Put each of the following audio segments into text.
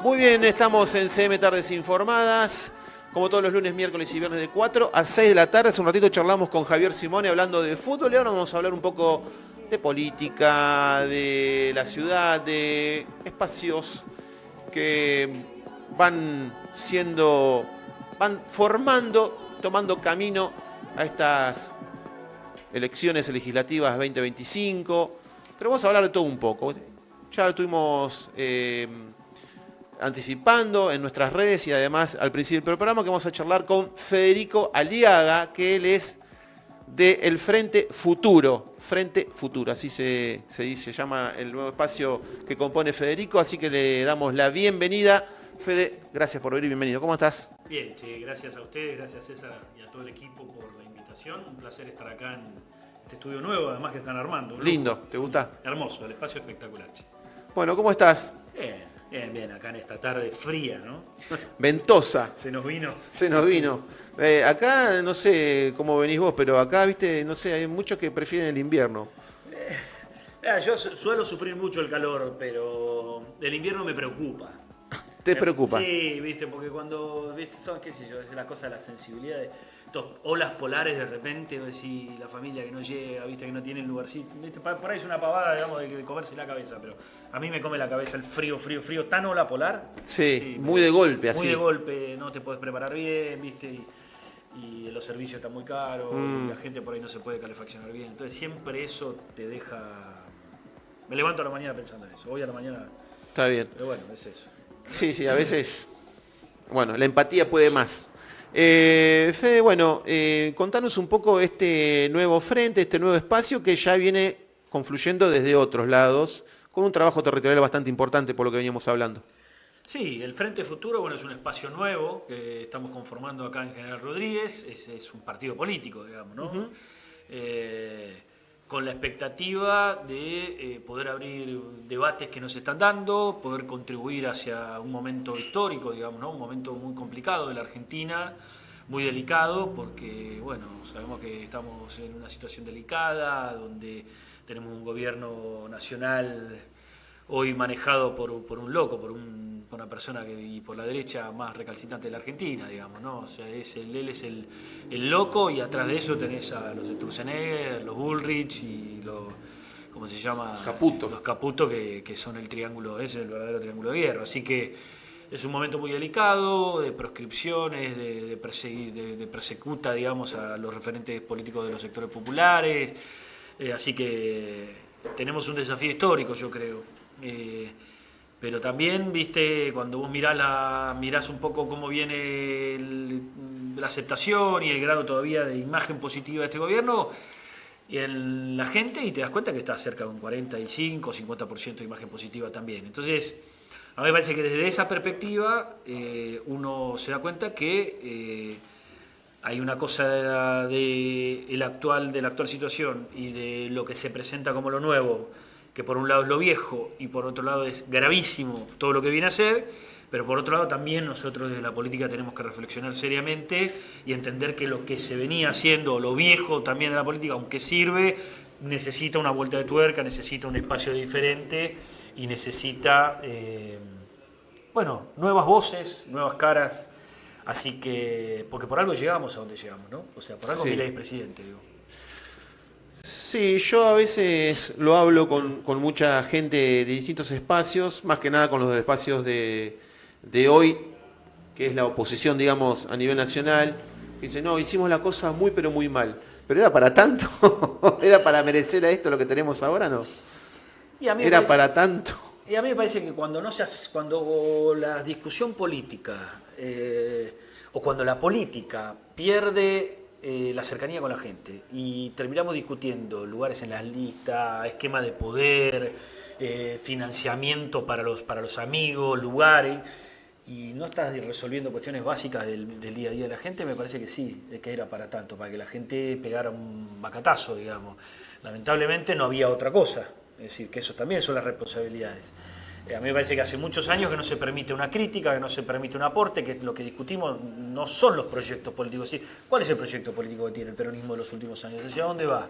Muy bien, estamos en CM Tardes Informadas, como todos los lunes, miércoles y viernes de 4 a 6 de la tarde. Hace un ratito charlamos con Javier Simone hablando de fútbol y ahora vamos a hablar un poco de política, de la ciudad, de espacios que van formando, tomando camino a estas elecciones legislativas 2025. Pero vamos a hablar de todo un poco. Ya lo estuvimos anticipando en nuestras redes y además al principio del programa que vamos a charlar con Federico Aliaga, que él es del Frente Futuro. Frente Futuro, así se dice, se llama el nuevo espacio que compone Federico, así que le damos la bienvenida. Fede, gracias por venir, bienvenido. ¿Cómo estás? Bien, che, gracias a ustedes, gracias César y a todo el equipo por la invitación. Un placer estar acá en este estudio nuevo, además que están armando. Lindo, ¿te gusta? Hermoso, el espacio espectacular, che. Bueno, ¿cómo estás? Bien, acá en esta tarde fría, ¿no? Ventosa. Se nos vino. Acá, no sé cómo venís vos, pero acá, viste, no sé, hay muchos que prefieren el invierno. Yo suelo sufrir mucho el calor, pero el invierno me preocupa. ¿Te preocupa? Sí, viste, porque cuando, viste, son, qué sé yo, es la cosa de la sensibilidad de estos olas polares de repente, o decir, la familia que no llega, viste, que no tiene el lugarcito, viste, por ahí es una pavada, digamos, de comerse la cabeza, pero a mí me come la cabeza el frío, tan ola polar. Sí, muy de golpe, así. Muy de golpe, no te podés preparar bien, viste, y los servicios están muy caros, y la gente por ahí no se puede calefaccionar bien, entonces siempre eso te deja... Me levanto a la mañana pensando en eso, hoy a la mañana... Está bien. Pero bueno, es eso. Sí, a veces, bueno, la empatía puede más. Fede, bueno, contanos un poco este nuevo frente, este nuevo espacio que ya viene confluyendo desde otros lados, con un trabajo territorial bastante importante por lo que veníamos hablando. Sí, el Frente Futuro, bueno, es un espacio nuevo que estamos conformando acá en General Rodríguez, es un partido político, digamos, ¿no? Con la expectativa de poder abrir debates que nos están dando, poder contribuir hacia un momento histórico, digamos, ¿no? Un momento muy complicado de la Argentina, muy delicado, porque, bueno, sabemos que estamos en una situación delicada, donde tenemos un gobierno nacional hoy manejado por un loco, por una persona y por la derecha más recalcitrante de la Argentina, digamos, ¿no? O sea, él es el loco y atrás de eso tenés a los Sturzenegger, los Bullrich y los, ¿cómo se llama? Caputo. Los Caputo, que son el triángulo, ese es el verdadero triángulo de hierro. Así que es un momento muy delicado, de proscripciones, de persecuta, digamos, a los referentes políticos de los sectores populares. Así que tenemos un desafío histórico, yo creo. Pero también, viste, cuando vos mirás un poco cómo viene la aceptación y el grado todavía de imagen positiva de este gobierno y en la gente, y te das cuenta que está cerca de un 45 o 50% de imagen positiva también. Entonces, a mí me parece que desde esa perspectiva uno se da cuenta que hay una cosa de la actual situación y de lo que se presenta como lo nuevo, que por un lado es lo viejo y por otro lado es gravísimo todo lo que viene a ser, pero por otro lado también nosotros desde la política tenemos que reflexionar seriamente y entender que lo que se venía haciendo, lo viejo también de la política, aunque sirve, necesita una vuelta de tuerca, necesita un espacio diferente y necesita, nuevas voces, nuevas caras, así que, porque por algo llegamos a donde llegamos, ¿no? O sea, por algo Milei es presidente, digo. Sí, yo a veces lo hablo con mucha gente de distintos espacios, más que nada con los espacios de hoy, que es la oposición, digamos, a nivel nacional, que dice, no, hicimos la cosa muy pero muy mal. ¿Pero era para tanto? ¿Era para merecer a esto lo que tenemos ahora, no? Y a mí ¿Era para tanto? Y a mí me parece que cuando la discusión política o cuando la política pierde la cercanía con la gente y terminamos discutiendo lugares en las listas, esquema de poder, financiamiento para los amigos, lugares, y no estás resolviendo cuestiones básicas del día a día de la gente, me parece que sí, que era para tanto, para que la gente pegara un bacatazo, digamos. Lamentablemente no había otra cosa, es decir, que eso también son las responsabilidades. A mí me parece que hace muchos años que no se permite una crítica, que no se permite un aporte, que lo que discutimos no son los proyectos políticos. ¿Sí? ¿Cuál es el proyecto político que tiene el peronismo de los últimos años? ¿Hacia dónde va?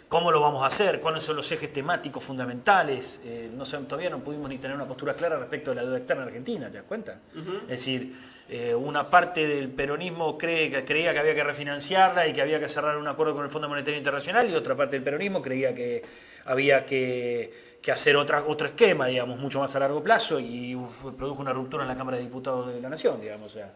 ¿Cómo lo vamos a hacer? ¿Cuáles son los ejes temáticos fundamentales? No sé, todavía no pudimos ni tener una postura clara respecto de la deuda externa argentina, ¿te das cuenta? Es decir, una parte del peronismo creía que había que refinanciarla y que había que cerrar un acuerdo con el Fondo Monetario Internacional, y otra parte del peronismo creía que había que hacer otro esquema, digamos, mucho más a largo plazo, y produjo una ruptura en la Cámara de Diputados de la Nación, digamos, o sea,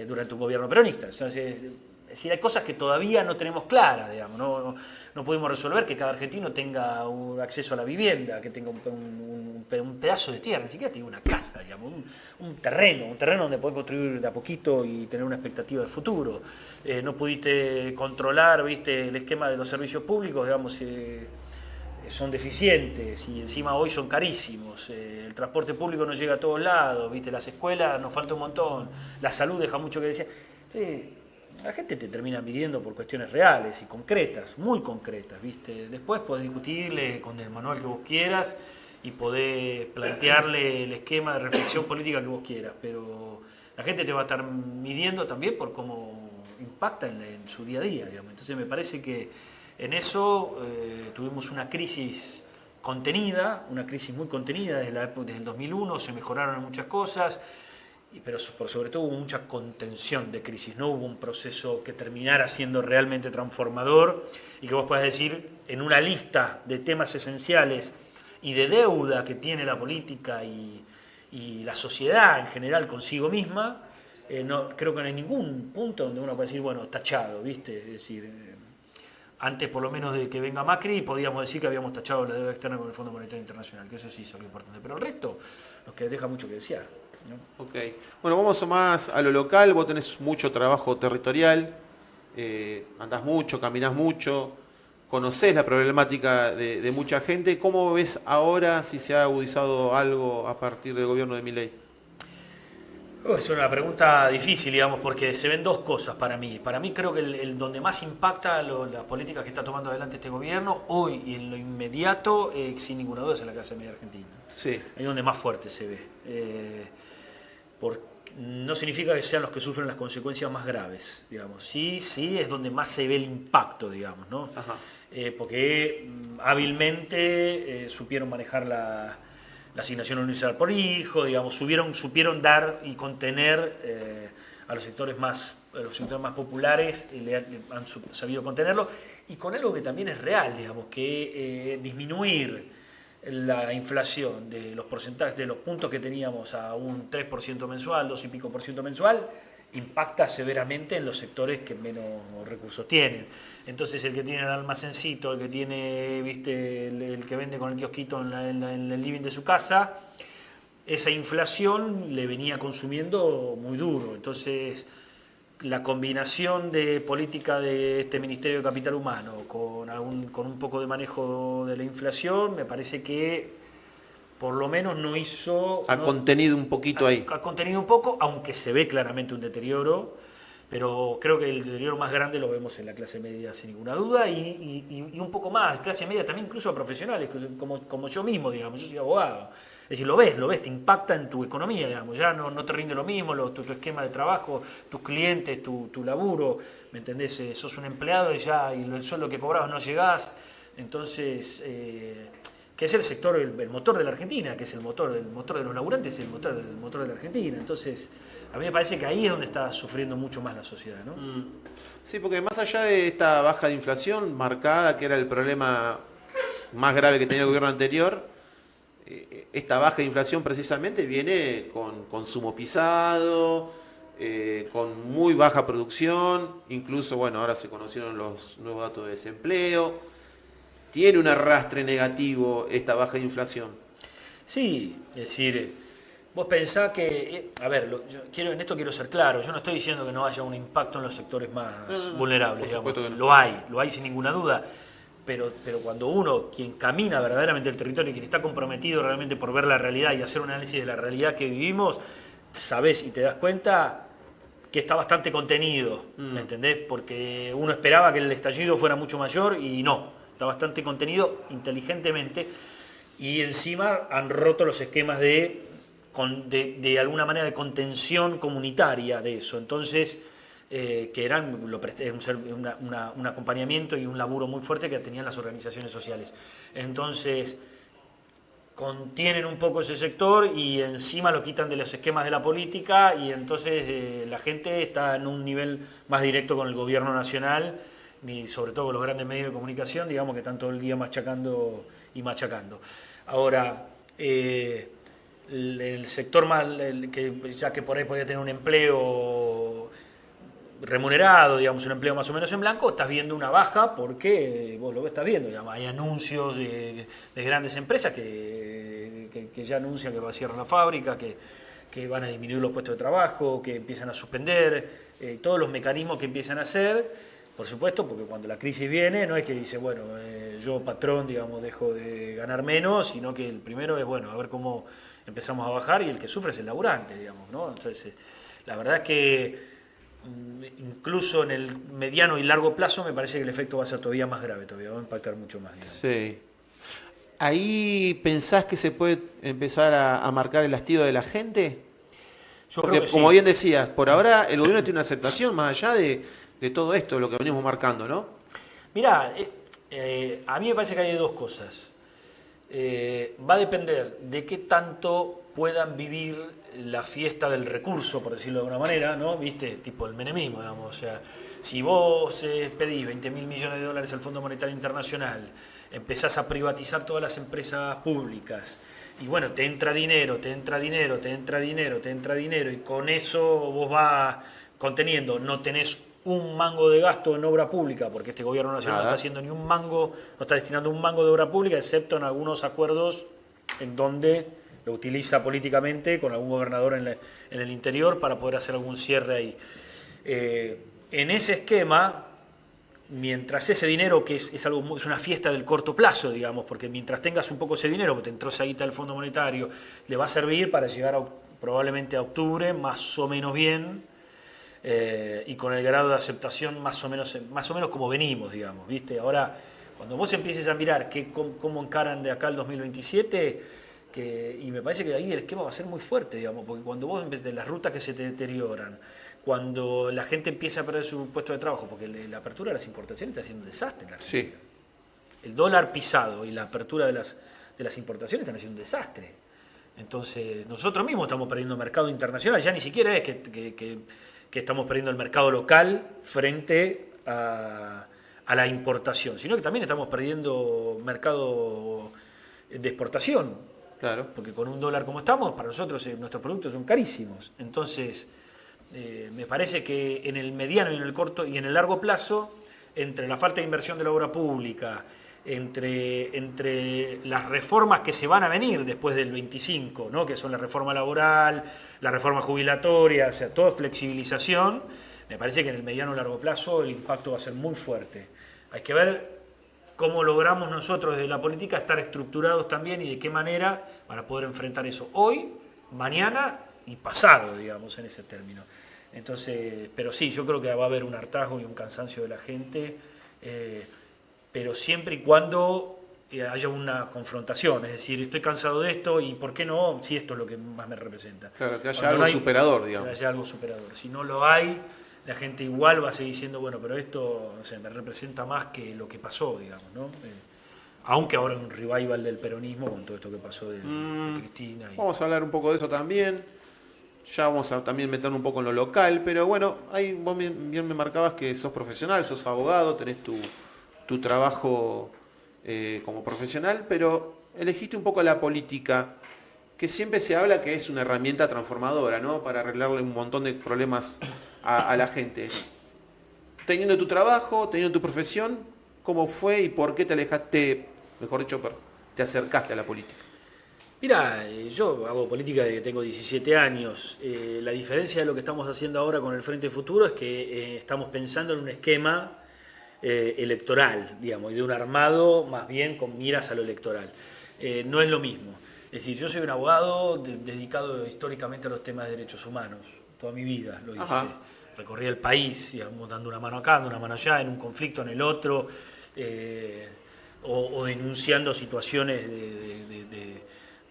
durante un gobierno peronista. Entonces, es decir, hay cosas que todavía no tenemos claras, digamos, no pudimos resolver que cada argentino tenga un acceso a la vivienda, que tenga un pedazo de tierra, ni siquiera tenga una casa, digamos, un terreno donde poder construir de a poquito y tener una expectativa de futuro. No pudiste controlar, viste, el esquema de los servicios públicos, digamos, son deficientes y encima hoy son carísimos. El transporte público no llega a todos lados, ¿viste? Las escuelas nos falta un montón, la salud deja mucho que decir. Entonces, la gente te termina midiendo por cuestiones reales y concretas, muy concretas, ¿viste? Después podés discutirle con el manual que vos quieras y podés plantearle el esquema de reflexión política que vos quieras, pero la gente te va a estar midiendo también por cómo impacta en su día a día, digamos. Entonces me parece que en eso tuvimos una crisis contenida, una crisis muy contenida desde el 2001, se mejoraron muchas cosas, pero por sobre todo hubo mucha contención de crisis, no hubo un proceso que terminara siendo realmente transformador y que vos puedas decir en una lista de temas esenciales y de deuda que tiene la política y la sociedad en general consigo misma, creo que no hay ningún punto donde uno puede decir, bueno, tachado, ¿viste? Es decir, antes por lo menos de que venga Macri podíamos decir que habíamos tachado la deuda externa con el Fondo Monetario Internacional, que eso sí es algo importante, pero el resto nos deja mucho que desear, ¿no? Ok. Bueno, vamos más a lo local. Vos tenés mucho trabajo territorial, andás mucho, caminás mucho, conocés la problemática de mucha gente. ¿Cómo ves ahora si se ha agudizado algo a partir del gobierno de Milei? Es una pregunta difícil, digamos, porque se ven dos cosas para mí. Para mí creo que donde más impacta las políticas que está tomando adelante este gobierno hoy y en lo inmediato, sin ninguna duda, es en la clase media argentina. Sí. Ahí es donde más fuerte se ve. No significa que sean los que sufren las consecuencias más graves, digamos. Sí, es donde más se ve el impacto, digamos, ¿no? Ajá. Porque hábilmente supieron manejar la asignación universal por hijo, digamos, supieron dar y contener a los sectores más populares, han sabido contenerlo, y con algo que también es real, digamos, que disminuir la inflación de los porcentajes, de los puntos que teníamos a un 3% mensual, 2 y pico por ciento mensual, impacta severamente en los sectores que menos recursos tienen. Entonces el que tiene el almacencito, el que tiene, viste, el que vende con el kiosquito en el living de su casa, esa inflación le venía consumiendo muy duro. Entonces la combinación de política de este Ministerio de Capital Humano con un poco de manejo de la inflación, me parece que por lo menos no hizo... Ha contenido un poquito ahí. Ha contenido un poco, aunque se ve claramente un deterioro, pero creo que el deterioro más grande lo vemos en la clase media sin ninguna duda y un poco más, clase media también incluso a profesionales, como yo mismo, digamos, yo soy abogado. Es decir, lo ves, te impacta en tu economía, digamos, ya no te rinde lo mismo, tu esquema de trabajo, tus clientes, tu laburo, ¿me entendés? Sos un empleado y el sueldo que cobrabas no llegás, entonces... que es el sector, el motor de la Argentina, que es el motor de los laburantes, el motor de la Argentina. Entonces, a mí me parece que ahí es donde está sufriendo mucho más la sociedad, ¿no? Sí, porque más allá de esta baja de inflación marcada, que era el problema más grave que tenía el gobierno anterior, esta baja de inflación precisamente viene con consumo pisado, con muy baja producción, incluso, bueno, ahora se conocieron los nuevos datos de desempleo. Tiene un arrastre negativo esta baja de inflación. Sí, es decir, vos pensás que, a ver, en esto quiero ser claro, yo no estoy diciendo que no haya un impacto en los sectores más vulnerables, digamos, no. lo hay sin ninguna duda, pero cuando uno, quien camina verdaderamente el territorio y quien está comprometido realmente por ver la realidad y hacer un análisis de la realidad que vivimos, sabés y te das cuenta que está bastante contenido, ¿me entendés? Porque uno esperaba que el estallido fuera mucho mayor y no. Está bastante contenido inteligentemente y encima han roto los esquemas de alguna manera de contención comunitaria de eso. Entonces, que eran un acompañamiento y un laburo muy fuerte que tenían las organizaciones sociales. Entonces, contienen un poco ese sector y encima lo quitan de los esquemas de la política y entonces la gente está en un nivel más directo con el gobierno nacional y sobre todo con los grandes medios de comunicación, digamos que están todo el día machacando y machacando. Ahora, el sector más, ya que por ahí podría tener un empleo remunerado, digamos, un empleo más o menos en blanco, estás viendo una baja porque vos lo estás viendo, digamos, hay anuncios de grandes empresas que ya anuncian que va a cierrar la fábrica, que van a disminuir los puestos de trabajo, que empiezan a suspender, todos los mecanismos que empiezan a hacer, por supuesto, porque cuando la crisis viene no es que dice, bueno, yo patrón, digamos, dejo de ganar menos, sino que el primero es, bueno, a ver cómo empezamos a bajar y el que sufre es el laburante, digamos, ¿no? Entonces, la verdad es que incluso en el mediano y largo plazo me parece que el efecto va a ser todavía más grave, todavía va a impactar mucho más, digamos. Sí. ¿Ahí pensás que se puede empezar a marcar el hastío de la gente? Yo Porque, creo que como sí. bien decías, por ahora el gobierno tiene una aceptación más allá de todo esto, lo que venimos marcando, ¿no? Mirá, a mí me parece que hay dos cosas. Va a depender de qué tanto puedan vivir la fiesta del recurso, por decirlo de alguna manera, ¿no? ¿Viste? Tipo el menemismo, digamos. O sea, si vos pedís 20.000 millones de dólares al Fondo Monetario Internacional, empezás a privatizar todas las empresas públicas, y bueno, te entra dinero, te entra dinero, te entra dinero, te entra dinero, y con eso vos vas conteniendo, no tenés un mango de gasto en obra pública, porque este gobierno nacional no está haciendo ni un mango, no está destinando un mango de obra pública, excepto en algunos acuerdos en donde lo utiliza políticamente con algún gobernador en el interior para poder hacer algún cierre ahí. En ese esquema, mientras ese dinero, que es una fiesta del corto plazo, digamos, porque mientras tengas un poco ese dinero, porque te entró esa guita del Fondo Monetario, le va a servir para llegar probablemente a octubre, más o menos bien, y con el grado de aceptación más o menos como venimos, digamos, ¿viste? Ahora, cuando vos empieces a mirar cómo encaran de acá al 2027, y me parece que ahí el esquema va a ser muy fuerte, digamos, porque cuando vos de las rutas que se te deterioran, cuando la gente empieza a perder su puesto de trabajo, porque la apertura de las importaciones está haciendo un desastre en la Argentina. Sí. El dólar pisado y la apertura de las importaciones están haciendo un desastre. Entonces, nosotros mismos estamos perdiendo mercado internacional, ya ni siquiera es que estamos perdiendo el mercado local frente a la importación, sino que también estamos perdiendo mercado de exportación. Claro. Porque con un dólar como estamos, para nosotros nuestros productos son carísimos. Entonces, me parece que en el mediano y en el corto y en el largo plazo, entre la falta de inversión de la obra pública, entre las reformas que se van a venir después del 25, ¿no? Que son la reforma laboral, la reforma jubilatoria, o sea, toda flexibilización, me parece que en el mediano y largo plazo el impacto va a ser muy fuerte. Hay que ver cómo logramos nosotros desde la política estar estructurados también y de qué manera para poder enfrentar eso hoy, mañana y pasado, digamos, en ese término. Entonces, pero sí, yo creo que va a haber un hartazgo y un cansancio de la gente, pero siempre y cuando haya una confrontación, es decir, estoy cansado de esto y ¿por qué no? Si esto es lo que más me representa. Claro, que haya algo superador, digamos. Que haya algo superador. Si no lo hay, la gente igual va a seguir diciendo, bueno, pero esto, no sé, me representa más que lo que pasó, digamos, ¿no? Aunque ahora hay un revival del peronismo con todo esto que pasó de Cristina. Vamos a hablar un poco de eso también. Ya vamos a también meternos un poco en lo local, pero bueno, ahí vos bien me marcabas que sos profesional, sos abogado, tenés tu trabajo como profesional, pero elegiste un poco la política, que siempre se habla que es una herramienta transformadora, ¿no? Para arreglarle un montón de problemas a la gente. Teniendo tu trabajo, teniendo tu profesión, ¿cómo fue y por qué te alejaste, mejor dicho, te acercaste a la política? Mira, yo hago política desde que tengo 17 años. La diferencia de lo que estamos haciendo ahora con el Frente Futuro es que estamos pensando en un esquema electoral, digamos, y de un armado más bien con miras a lo electoral. No es lo mismo. Es decir, yo soy un abogado dedicado históricamente a los temas de derechos humanos. Toda mi vida lo hice. Ajá. Recorrí el país, digamos, dando una mano acá, dando una mano allá, en un conflicto, en el otro, o denunciando situaciones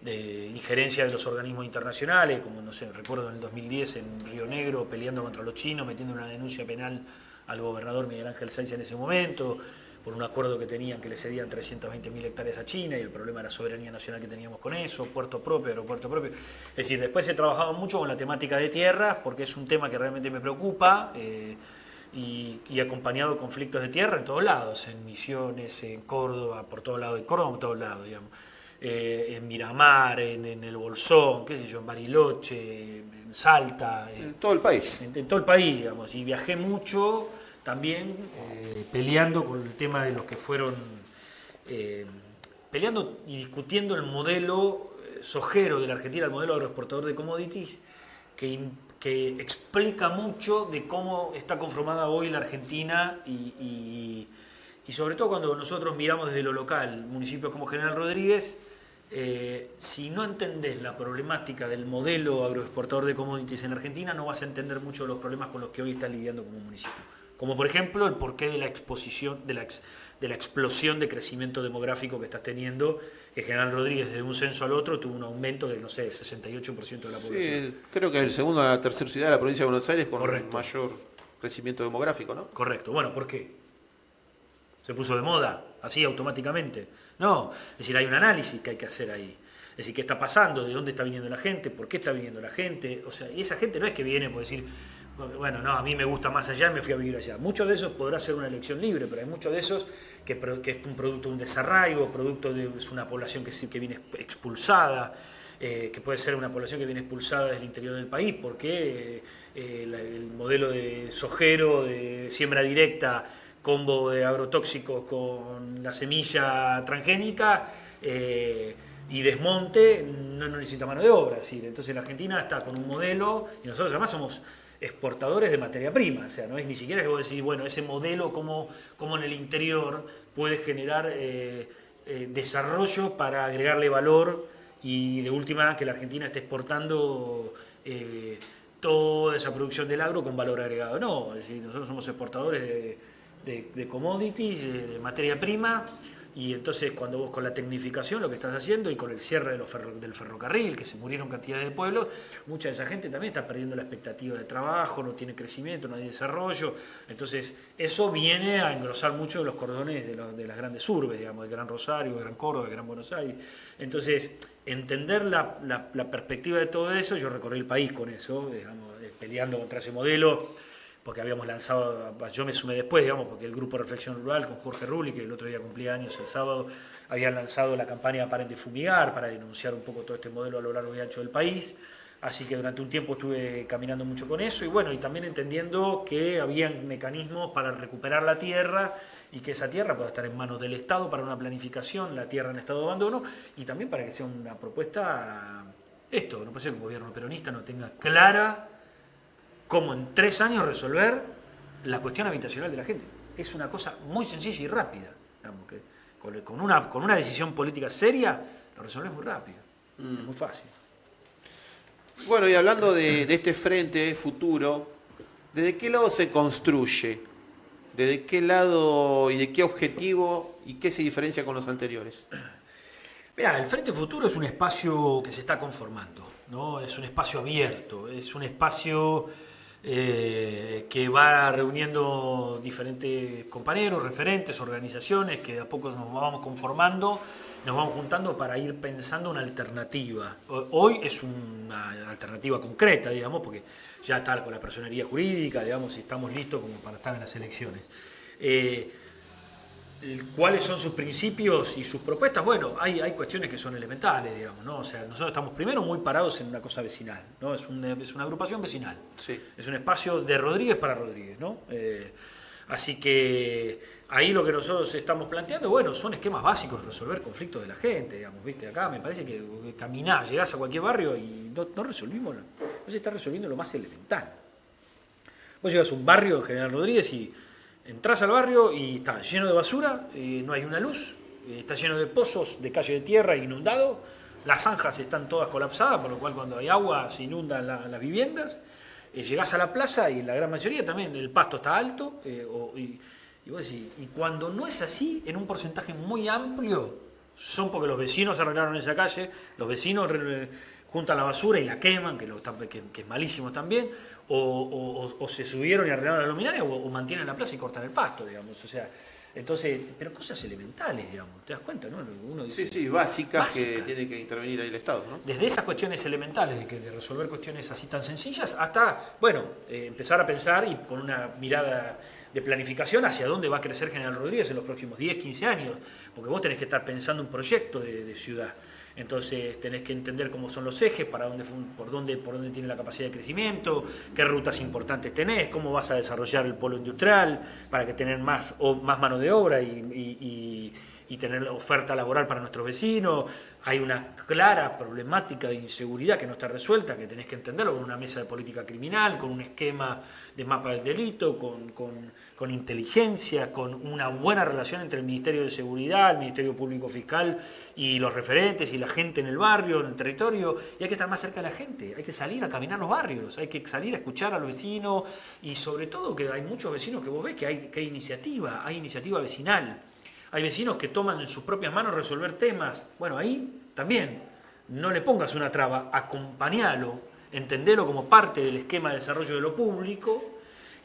de injerencia de los organismos internacionales, como no sé, recuerdo en el 2010 en Río Negro peleando contra los chinos, metiendo una denuncia penal al gobernador Miguel Ángel Sáenz en ese momento, por un acuerdo que tenían que le cedían 320.000 hectáreas a China y el problema de la soberanía nacional que teníamos con eso, puerto propio, aeropuerto propio. Es decir, después he trabajado mucho con la temática de tierras porque es un tema que realmente me preocupa y acompañado de conflictos de tierra en todos lados, en Misiones, en Córdoba, por todos lados, en Córdoba por todos lados, digamos. En Miramar, en el Bolsón, qué sé yo, en Bariloche, en Salta. En todo el país. En todo el país, digamos. Y viajé mucho también peleando con el tema de los que fueron, peleando y discutiendo el modelo sojero de la Argentina, el modelo agroexportador de commodities, que explica mucho de cómo está conformada hoy la Argentina y sobre todo cuando nosotros miramos desde lo local, municipios como General Rodríguez, si no entendés la problemática del modelo agroexportador de commodities en Argentina, no vas a entender mucho los problemas con los que hoy estás lidiando como municipio. Como por ejemplo el porqué de la explosión de crecimiento demográfico que estás teniendo, que General Rodríguez de un censo al otro tuvo un aumento del, no sé, 68% de la población. Sí, creo que es el segundo a la tercera ciudad de la provincia de Buenos Aires con Correcto. mayor crecimiento demográfico, ¿no? Correcto. Bueno, ¿por qué? ¿Se puso de moda así automáticamente? No, es decir, hay un análisis que hay que hacer ahí. Es decir, ¿qué está pasando? ¿De dónde está viniendo la gente? ¿Por qué está viniendo la gente? O sea, y esa gente no es que viene por decir, bueno, no, a mí me gusta más allá y me fui a vivir allá. Muchos de esos podrá ser una elección libre, pero hay muchos de esos que es un producto de un desarraigo, es una población que viene expulsada, que puede ser una población que viene expulsada del interior del país, porque el modelo de sojero, de siembra directa, combo de agrotóxicos con la semilla transgénica y desmonte, no necesita mano de obra. Es decir, entonces la Argentina está con un modelo, y nosotros además somos exportadores de materia prima, o sea, no es ni siquiera que vos decís, bueno, ese modelo como en el interior puede generar desarrollo para agregarle valor y de última que la Argentina esté exportando toda esa producción del agro con valor agregado. No, es decir, nosotros somos exportadores de commodities, de materia prima, y entonces cuando vos con la tecnificación lo que estás haciendo y con el cierre del ferrocarril, que se murieron cantidades de pueblos, mucha de esa gente también está perdiendo la expectativa de trabajo, no tiene crecimiento, no hay desarrollo, entonces eso viene a engrosar mucho de los cordones de las grandes urbes, digamos, de Gran Rosario, de Gran Córdoba, de Gran Buenos Aires. Entonces, entender la perspectiva de todo eso, yo recorrí el país con eso, digamos, peleando contra ese modelo, porque habíamos lanzado, yo me sumé después, digamos, porque el grupo Reflexión Rural con Jorge Rulli, que el otro día cumplía años el sábado, habían lanzado la campaña Paren de Fumigar para denunciar un poco todo este modelo a lo largo y ancho del país. Así que durante un tiempo estuve caminando mucho con eso y bueno, y también entendiendo que habían mecanismos para recuperar la tierra y que esa tierra pueda estar en manos del Estado para una planificación, la tierra en estado de abandono, y también para que sea una propuesta, no puede ser que un gobierno peronista no tenga clara cómo en 3 años resolver la cuestión habitacional de la gente. Es una cosa muy sencilla y rápida. Digamos, que con una decisión política seria lo resolvés muy rápido, es muy fácil. Bueno, y hablando de este frente futuro, ¿desde qué lado se construye? ¿Desde qué lado y de qué objetivo y qué se diferencia con los anteriores? Mirá, el Frente Futuro es un espacio que se está conformando, ¿no? Es un espacio abierto, es un espacio que va reuniendo diferentes compañeros, referentes, organizaciones, que de a poco nos vamos conformando, nos vamos juntando para ir pensando una alternativa. Hoy es una alternativa concreta, digamos, porque ya está con la personería jurídica, digamos, y estamos listos como para estar en las elecciones. ¿Cuáles son sus principios y sus propuestas? Bueno, hay cuestiones que son elementales, digamos, ¿no? O sea, nosotros estamos primero muy parados en una cosa vecinal, ¿no? Es una agrupación vecinal. Sí. Es un espacio de Rodríguez para Rodríguez, ¿no? Así que ahí lo que nosotros estamos planteando, bueno, son esquemas básicos de resolver conflictos de la gente, digamos, ¿viste? Acá me parece que caminás, llegás a cualquier barrio y no se está resolviendo lo más elemental. Vos llegás a un barrio en General Rodríguez y entrás al barrio y está lleno de basura, no hay una luz, está lleno de pozos de calle de tierra inundado, las zanjas están todas colapsadas, por lo cual cuando hay agua se inundan las viviendas. Llegás a la plaza y en la gran mayoría también el pasto está alto, y vos decís, y cuando no es así, en un porcentaje muy amplio, son porque los vecinos arreglaron esa calle, los vecinos juntan la basura y la queman, que es malísimo también, o se subieron y arreglaron la luminaria, o mantienen la plaza y cortan el pasto, digamos. O sea, entonces, pero cosas elementales, digamos, ¿te das cuenta, no? Uno dice, Sí, básicas que tiene que intervenir ahí el Estado, ¿no? Desde esas cuestiones elementales, de resolver cuestiones así tan sencillas, hasta, bueno, empezar a pensar y con una mirada de planificación hacia dónde va a crecer General Rodríguez en los próximos 10, 15 años, porque vos tenés que estar pensando un proyecto de ciudad. Entonces tenés que entender cómo son los ejes, por dónde tiene la capacidad de crecimiento, qué rutas importantes tenés, cómo vas a desarrollar el polo industrial para que tener más mano de obra y tener oferta laboral para nuestros vecinos. Hay una clara problemática de inseguridad que no está resuelta, que tenés que entenderlo con una mesa de política criminal, con un esquema de mapa del delito, con inteligencia, con una buena relación entre el Ministerio de Seguridad, el Ministerio Público Fiscal y los referentes y la gente en el barrio, en el territorio. Y hay que estar más cerca de la gente, hay que salir a caminar los barrios, hay que salir a escuchar a los vecinos y sobre todo que hay muchos vecinos que vos ves que hay iniciativa vecinal. Hay vecinos que toman en sus propias manos resolver temas. Bueno, ahí también no le pongas una traba, acompañalo, entendelo como parte del esquema de desarrollo de lo público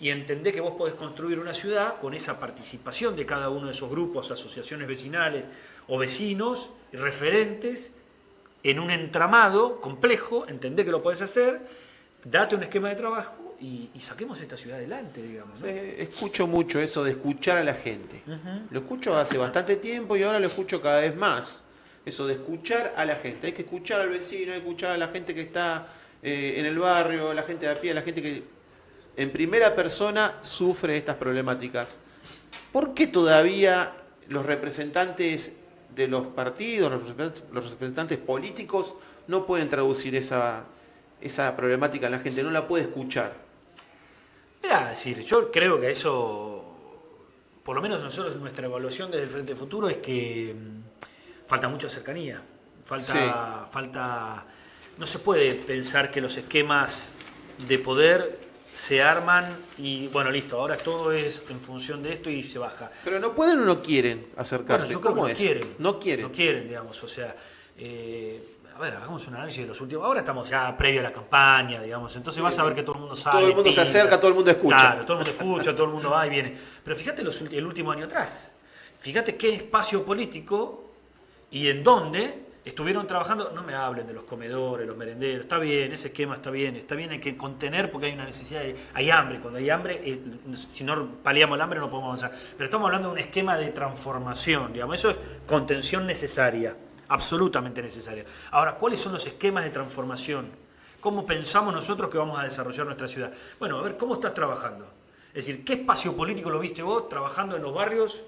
y entendé que vos podés construir una ciudad con esa participación de cada uno de esos grupos, asociaciones vecinales o vecinos, referentes, en un entramado complejo, entendé que lo podés hacer, date un esquema de trabajo y saquemos esta ciudad adelante, digamos, ¿no? Escucho mucho eso de escuchar a la gente. Lo escucho hace bastante tiempo y ahora lo escucho cada vez más. Eso de escuchar a la gente. Hay que escuchar al vecino, hay que escuchar a la gente que está en el barrio, a la gente de a pie, a la gente que en primera persona sufre estas problemáticas. ¿Por qué todavía los representantes de los partidos, los representantes políticos, no pueden traducir esa problemática en la gente? No la puede escuchar. Era decir, yo creo que eso, por lo menos nosotros, nuestra evaluación desde el Frente Futuro es que falta mucha cercanía, falta, no se puede pensar que los esquemas de poder se arman y bueno, listo, ahora todo es en función de esto y se baja. Pero no pueden o no quieren acercarse. Bueno, yo creo que ¿Cómo no es? quieren. No quieren. No quieren, digamos, o sea, a ver, hagamos un análisis de los últimos. Ahora estamos ya previo a la campaña, digamos, entonces vas a ver que todo el mundo sabe. Todo el mundo se acerca, todo el mundo escucha. Claro, todo el mundo escucha, todo el mundo va y viene. Pero fíjate el último año atrás. Fíjate qué espacio político y en dónde estuvieron trabajando. No me hablen de los comedores, los merenderos. Está bien, ese esquema está bien, hay que contener porque hay una necesidad, hay hambre. Cuando hay hambre, si no paliamos el hambre no podemos avanzar. Pero estamos hablando de un esquema de transformación, digamos, eso es contención necesaria. Absolutamente necesaria. Ahora, ¿cuáles son los esquemas de transformación? ¿Cómo pensamos nosotros que vamos a desarrollar nuestra ciudad? Bueno, a ver, ¿cómo estás trabajando? Es decir, ¿qué espacio político lo viste vos trabajando en los barrios?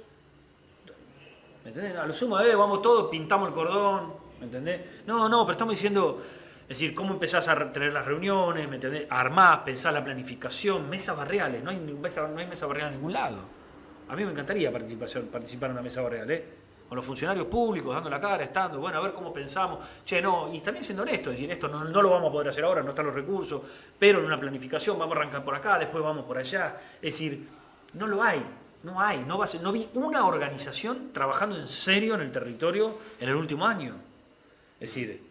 ¿Me entendés? A lo sumo, vamos todos, pintamos el cordón, ¿me entendés? No, pero estamos diciendo, es decir, ¿cómo empezás a tener las reuniones? ¿Me entendés? Armás, pensás la planificación, mesas barriales, no hay mesa barrial en ningún lado. A mí me encantaría participar en una mesa barrial, con los funcionarios públicos, dando la cara, estando, bueno, a ver cómo pensamos, y también siendo honestos, es decir, esto no lo vamos a poder hacer ahora, no están los recursos, pero en una planificación vamos a arrancar por acá, después vamos por allá, es decir, no vi una organización trabajando en serio en el territorio en el último año, es decir,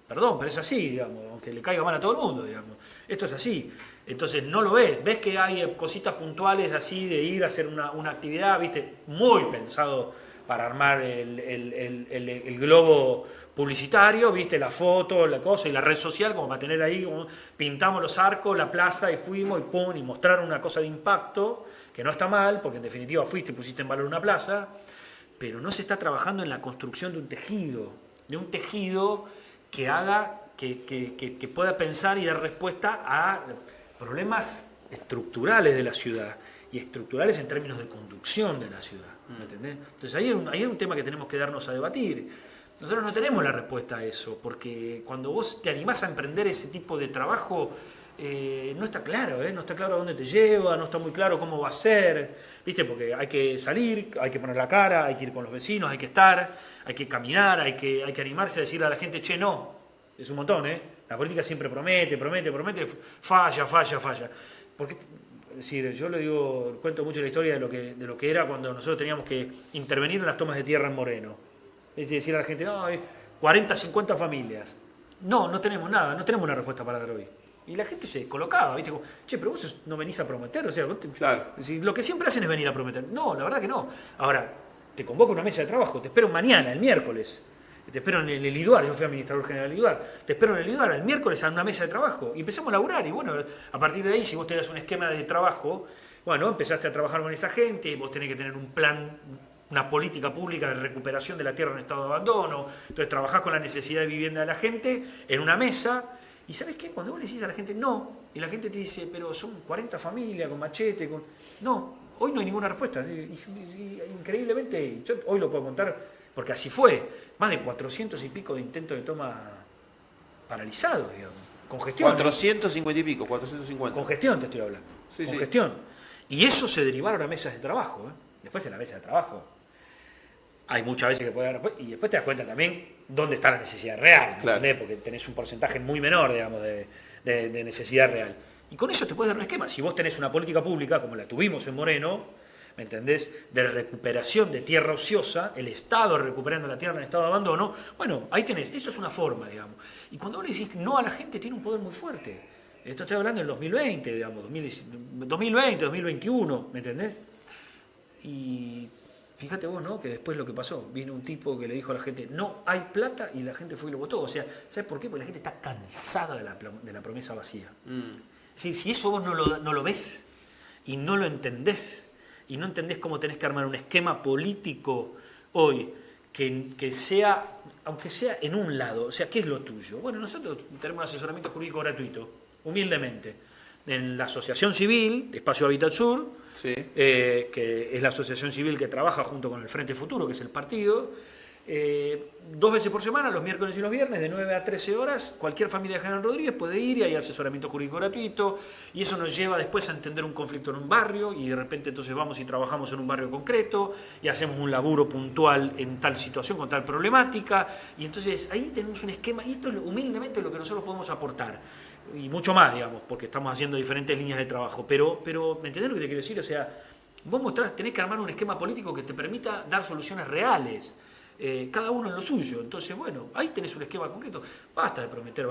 perdón, pero es así, digamos, aunque le caiga mal a todo el mundo, digamos, esto es así. Entonces no lo ves que hay cositas puntuales así de ir a hacer una actividad, viste, muy pensado para armar el globo publicitario, viste, la foto, la cosa y la red social, como para tener ahí, como pintamos los arcos, la plaza y fuimos y pum, y mostrar una cosa de impacto, que no está mal, porque en definitiva fuiste y pusiste en valor una plaza, pero no se está trabajando en la construcción de un tejido que haga, que pueda pensar y dar respuesta a problemas estructurales de la ciudad, y estructurales en términos de conducción de la ciudad. ¿Me entendés? Entonces ahí hay un tema que tenemos que darnos a debatir. Nosotros no tenemos la respuesta a eso, porque cuando vos te animás a emprender ese tipo de trabajo, no está claro, no está claro a dónde te lleva, no está muy claro cómo va a ser, ¿viste? Porque hay que salir, hay que poner la cara, hay que ir con los vecinos, hay que estar, hay que caminar, hay que animarse a decirle a la gente, che, no, es un montón, La política siempre promete, falla. Porque, es decir, yo le cuento mucho la historia de lo que era cuando nosotros teníamos que intervenir en las tomas de tierra en Moreno. Es decir a la gente, no, 40, 50 familias. No tenemos nada, no tenemos una respuesta para dar hoy. Y la gente se colocaba, ¿viste? Como, che, pero vos no venís a prometer, o sea, Claro. lo que siempre hacen es venir a prometer. No, la verdad que no. Ahora, te convoco a una mesa de trabajo, te espero mañana, el miércoles. Te espero en el IDUAR, yo fui administrador general del IDUAR. Te espero en el IDUAR el miércoles a una mesa de trabajo. Y empezamos a laburar. Y bueno, a partir de ahí, si vos tenés un esquema de trabajo, bueno, empezaste a trabajar con esa gente, vos tenés que tener un plan, una política pública de recuperación de la tierra en estado de abandono. Entonces trabajás con la necesidad de vivienda de la gente en una mesa. Y ¿sabés qué? Cuando vos le decís a la gente no, y la gente te dice, pero son 40 familias con machete, con... No, hoy no hay ninguna respuesta. Increíblemente, yo hoy lo puedo contar, porque así fue. Más de 400 y pico de intentos de toma paralizados, digamos. Con gestión. 450 y pico, 450. Con gestión te estoy hablando. Sí, con sí. gestión. Y eso se derivaron a mesas de trabajo. Después en la mesa de trabajo hay muchas veces que puede haber respuesta, y después te das cuenta también dónde está la necesidad real, Claro. porque tenés un porcentaje muy menor, digamos, de necesidad real. Y con eso te puedes dar un esquema. Si vos tenés una política pública, como la tuvimos en Moreno, ¿me entendés?, de recuperación de tierra ociosa, el Estado recuperando la tierra en estado de abandono, bueno, ahí tenés, eso es una forma, digamos. Y cuando vos le decís no a la gente, tiene un poder muy fuerte. Esto estoy hablando del 2020, digamos, 2020, 2021, ¿me entendés? Y fíjate vos, ¿no?, que después lo que pasó, vino un tipo que le dijo a la gente, no hay plata, y la gente fue y lo votó. O sea, ¿sabes por qué? Porque la gente está cansada de la promesa vacía. Si eso vos no lo ves y no lo entendés, y no entendés cómo tenés que armar un esquema político hoy que sea, aunque sea en un lado, o sea, ¿qué es lo tuyo? Bueno, nosotros tenemos un asesoramiento jurídico gratuito, humildemente, en la Asociación Civil, Espacio Hábitat Sur, Sí. que es la asociación civil que trabaja junto con el Frente Futuro, que es el partido, 2 veces por semana, los miércoles y los viernes, de 9 a 13 horas, cualquier familia de General Rodríguez puede ir y hay asesoramiento jurídico gratuito, y eso nos lleva después a entender un conflicto en un barrio, y de repente entonces vamos y trabajamos en un barrio concreto, y hacemos un laburo puntual en tal situación, con tal problemática, y entonces ahí tenemos un esquema, y esto es humildemente lo que nosotros podemos aportar, y mucho más, digamos, porque estamos haciendo diferentes líneas de trabajo, pero ¿me entendés lo que te quiero decir? O sea, vos tenés que armar un esquema político que te permita dar soluciones reales, cada uno en lo suyo. Entonces, bueno, ahí tenés un esquema concreto. Basta de prometer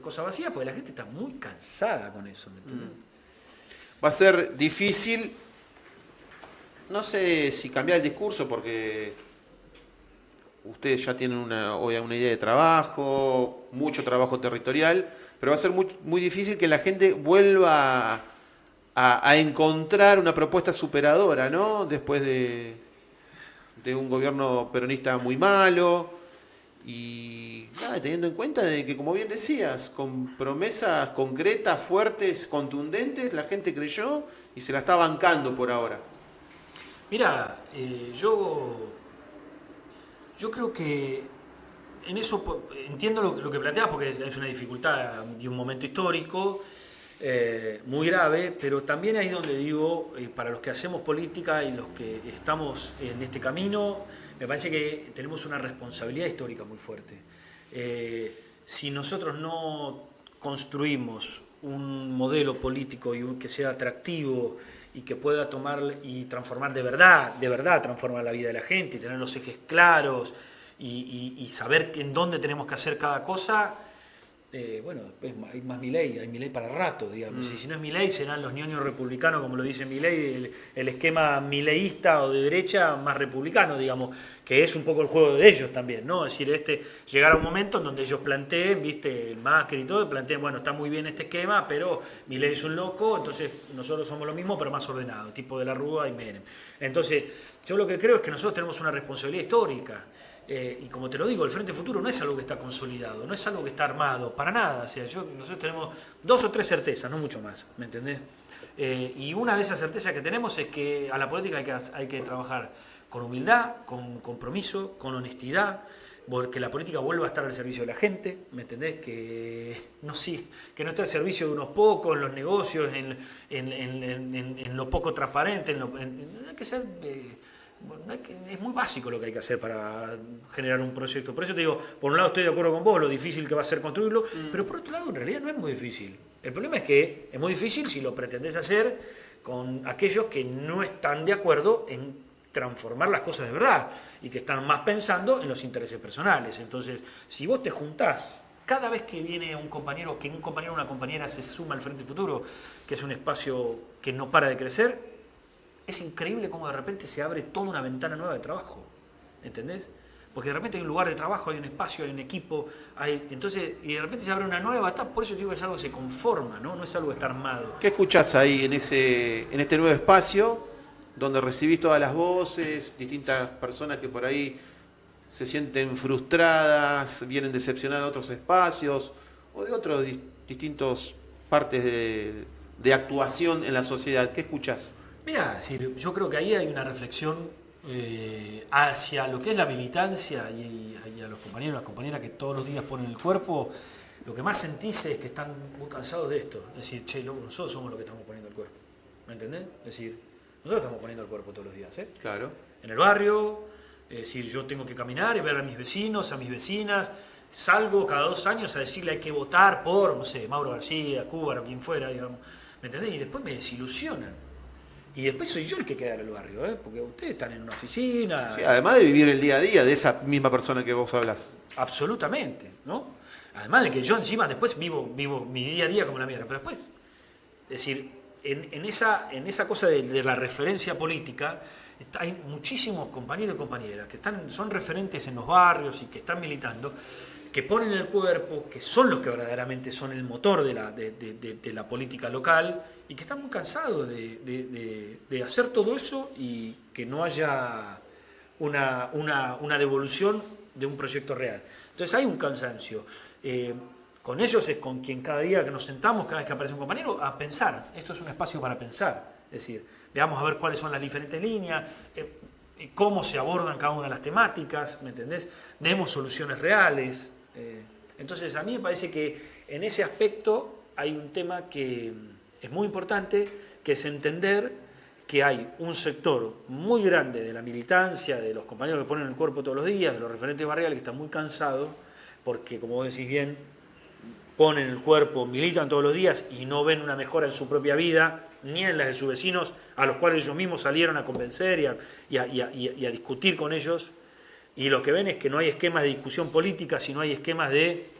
cosas vacías, porque la gente está muy cansada con eso, ¿me entendés? Va a ser difícil, no sé si cambiar el discurso, porque ustedes ya tienen una idea de trabajo, mucho trabajo territorial, pero va a ser muy difícil que la gente vuelva a encontrar una propuesta superadora, ¿no? Después de un gobierno peronista muy malo, y nada, teniendo en cuenta de que, como bien decías, con promesas concretas, fuertes, contundentes, la gente creyó y se la está bancando por ahora. Mira, yo creo que en eso entiendo lo que planteas, porque es una dificultad de un momento histórico muy grave, pero también ahí donde digo, para los que hacemos política y los que estamos en este camino, me parece que tenemos una responsabilidad histórica muy fuerte. Si nosotros no construimos un modelo político que sea atractivo y que pueda tomar y transformar de verdad transformar la vida de la gente, y tener los ejes claros y saber en dónde tenemos que hacer cada cosa, bueno, después hay más Milei, hay Milei para rato, digamos. Y si no es Milei, serán los ñoños republicanos, como lo dice Milei, el esquema mileísta o de derecha más republicano, digamos, que es un poco el juego de ellos también, ¿no? Es decir, llegar a un momento en donde ellos planteen, viste, el Macri y todo, planteen, bueno, está muy bien este esquema, pero Milei es un loco, entonces nosotros somos lo mismo, pero más ordenado, tipo de la Rúa y Menem. Entonces, yo lo que creo es que nosotros tenemos una responsabilidad histórica. Y como te lo digo, el Frente Futuro no es algo que está consolidado, no es algo que está armado, para nada. O sea, nosotros tenemos 2 o 3 certezas, no mucho más, ¿me entendés? Y una de esas certezas que tenemos es que a la política hay que trabajar con humildad, con compromiso, con honestidad, porque la política vuelva a estar al servicio de la gente, ¿me entendés? Que no esté al servicio de unos pocos, en los negocios, en lo poco transparente, hay que ser... Bueno, es muy básico lo que hay que hacer para generar un proyecto. Por eso te digo, por un lado estoy de acuerdo con vos, lo difícil que va a ser construirlo, pero por otro lado en realidad no es muy difícil. El problema es que es muy difícil si lo pretendés hacer con aquellos que no están de acuerdo en transformar las cosas de verdad y que están más pensando en los intereses personales. Entonces, si vos te juntás cada vez que viene un compañero o una compañera se suma al Frente Futuro, que es un espacio que no para de crecer, es increíble cómo de repente se abre toda una ventana nueva de trabajo, ¿entendés? Porque de repente hay un lugar de trabajo, hay un espacio, hay un equipo, entonces, y de repente se abre una nueva etapa. Por eso digo que es algo que se conforma, ¿no? No es algo que está armado. ¿Qué escuchás ahí en este nuevo espacio donde recibís todas las voces, distintas personas que por ahí se sienten frustradas, vienen decepcionadas de otros espacios o de otros distintos partes de actuación en la sociedad? ¿Qué escuchás? Mira, es decir, yo creo que ahí hay una reflexión hacia lo que es la militancia y a los compañeros y las compañeras que todos los días ponen el cuerpo. Lo que más sentís es que están muy cansados de esto. Es decir, che, loco, nosotros somos los que estamos poniendo el cuerpo. ¿Me entendés? Es decir, nosotros estamos poniendo el cuerpo todos los días, ¿eh? Claro. En el barrio, es decir, yo tengo que caminar y ver a mis vecinos, a mis vecinas. Salgo cada 2 años a decirle hay que votar por, no sé, Mauro García, Cúbaro, quien fuera, digamos. ¿Me entendés? Y después me desilusionan. Y después soy yo el que queda en el barrio, ¿eh? Porque ustedes están en una oficina. Sí, además de vivir el día a día de esa misma persona que vos hablás. Absolutamente, ¿no? Además de que yo encima después vivo mi día a día como la mierda. Pero después, es decir, en esa cosa de la referencia política, hay muchísimos compañeros y compañeras que son referentes en los barrios y que están militando, que ponen el cuerpo, que son los que verdaderamente son el motor de la política local y que están muy cansados de hacer todo eso y que no haya una devolución de un proyecto real. Entonces hay un cansancio. Con ellos es con quien cada día que nos sentamos, cada vez que aparece un compañero, a pensar. Esto es un espacio para pensar. Es decir, veamos a ver cuáles son las diferentes líneas, cómo se abordan cada una de las temáticas, ¿me entendés? Demos soluciones reales. Entonces a mí me parece que en ese aspecto hay un tema que es muy importante, que es entender que hay un sector muy grande de la militancia, de los compañeros que ponen el cuerpo todos los días, de los referentes barriales que están muy cansados, porque como vos decís bien, ponen el cuerpo, militan todos los días y no ven una mejora en su propia vida, ni en las de sus vecinos, a los cuales ellos mismos salieron a convencer y a discutir con ellos. Y lo que ven es que no hay esquemas de discusión política, sino hay esquemas de